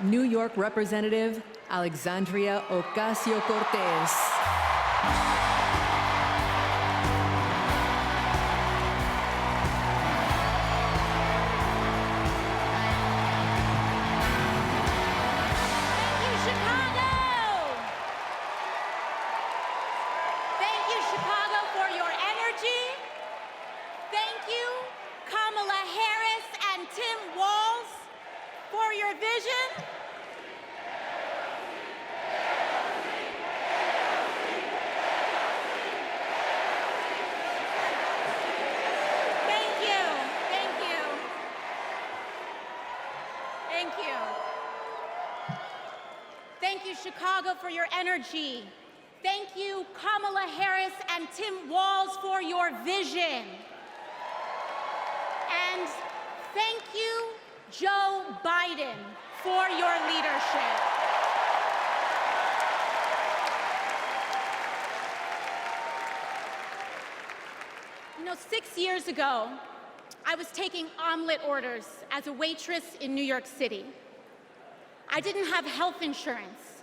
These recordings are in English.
New York Representative Alexandria Ocasio-Cortez. Kamala Harris and Tim Walz for your vision. Thank you, thank you. Thank you. Thank you, Chicago, for your energy. Thank you, Kamala Harris and Tim Walz, for your vision. And thank you, Joe Biden, for your leadership. You know, 6 years ago, I was taking omelet orders as a waitress in New York City. I didn't have health insurance.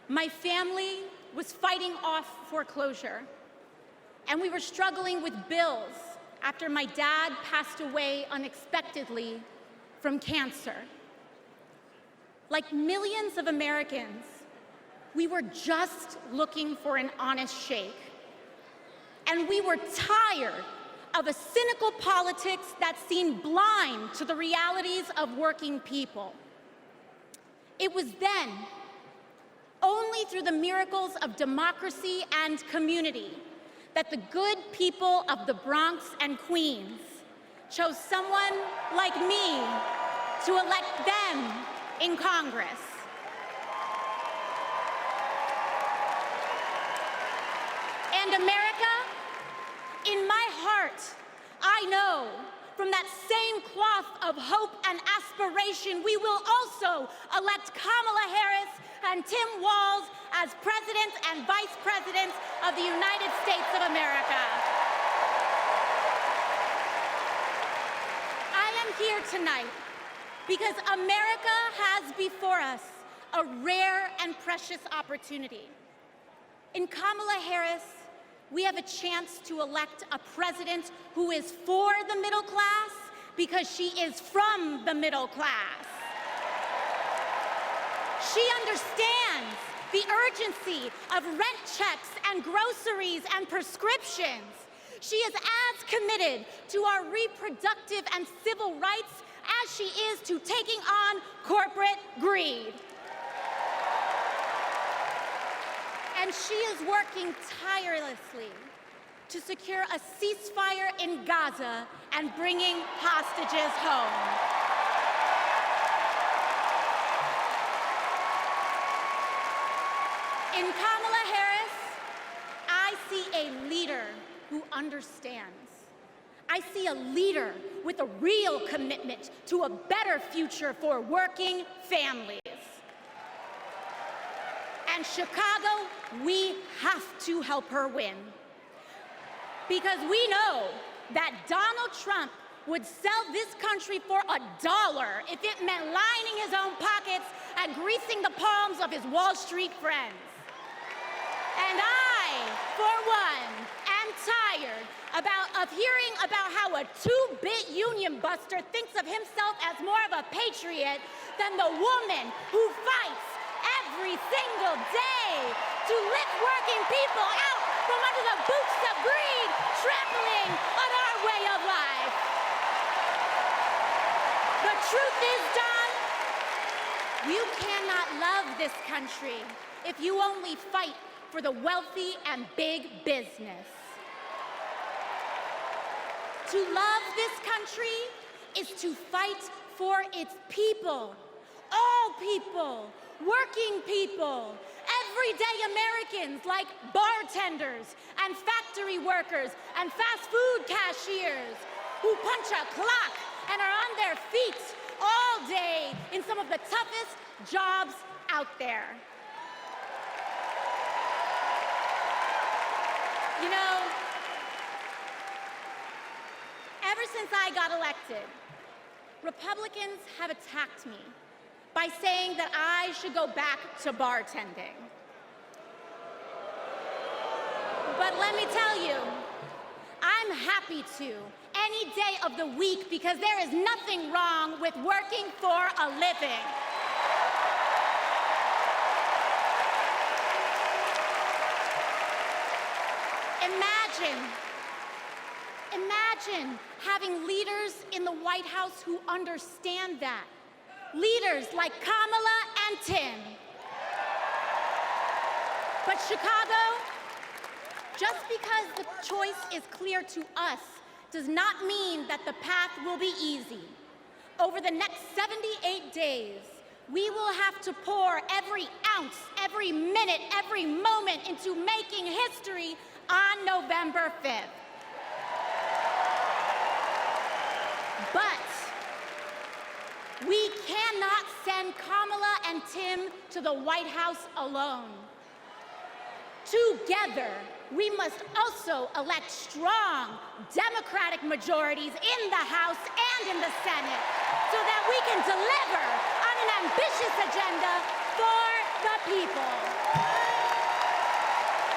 My family was fighting off foreclosure, and we were struggling with bills after my dad passed away unexpectedly from cancer. Like millions of Americans, we were just looking for an honest shake. And we were tired of a cynical politics that seemed blind to the realities of working people. It was then, only through the miracles of democracy and community, that the good people of the Bronx and Queens chose someone like me to elect them in Congress. And America, in my heart, I know from that same cloth of hope and aspiration, we will also elect Kamala Harris and Tim Walz as President and Vice President of the United States of America. I am here tonight because America has before us a rare and precious opportunity. In Kamala Harris, we have a chance to elect a president who is for the middle class because she is from the middle class. She understands the urgency of rent checks and groceries and prescriptions. She is as committed to our reproductive and civil rights as she is to taking on corporate greed. And she is working tirelessly to secure a ceasefire in Gaza and bringing hostages home. In Kamala Harris, I see a leader who understands. I see a leader with a real commitment to a better future for working families. And Chicago, we have to help her win. Because we know that Donald Trump would sell this country for $1 if it meant lining his own pockets and greasing the palms of his Wall Street friends. And I, for one, am tired of hearing about how a two-bit union buster thinks of himself as more of a patriot than the woman who fights every single day to lift working people out from under the boots of greed, trampling on our way of life. The truth is, Don, you cannot love this country if you only fight for the wealthy and big business. To love this country is to fight for its people, all people, working people, everyday Americans like bartenders and factory workers and fast food cashiers who punch a clock and are on their feet all day in some of the toughest jobs out there. You know, ever since I got elected, Republicans have attacked me by saying that I should go back to bartending. But let me tell you, I'm happy to any day of the week because there is nothing wrong with working for a living. Imagine having leaders in the White House who understand that. Leaders like Kamala and Tim. But Chicago, just because the choice is clear to us does not mean that the path will be easy. Over the next 78 days, we will have to pour every ounce, every minute, every moment into making history on November 5th. But we cannot send Kamala and Tim to the White House alone. Together, we must also elect strong Democratic majorities in the House and in the Senate so that we can deliver on an ambitious agenda for the people.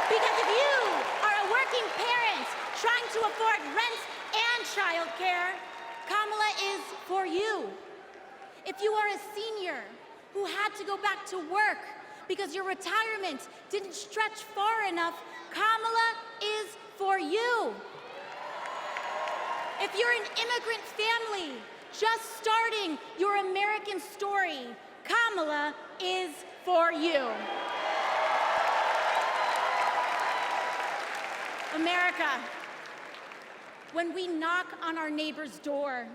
Because if you are a working parent trying to afford rent and childcare, Kamala is for you. If you are a senior who had to go back to work because your retirement didn't stretch far enough, Kamala is for you. If you're an immigrant family just starting your American story, Kamala is for you. America, when we knock on our neighbor's door,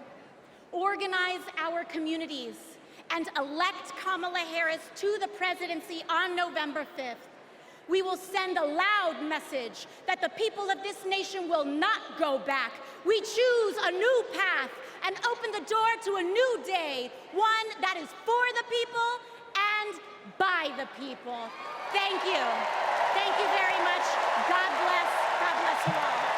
organize our communities, and elect Kamala Harris to the presidency on November 5th, we will send a loud message that the people of this nation will not go back. We choose a new path and open the door to a new day, one that is for the people and by the people. Thank you. Thank you very much. God bless. God bless you all.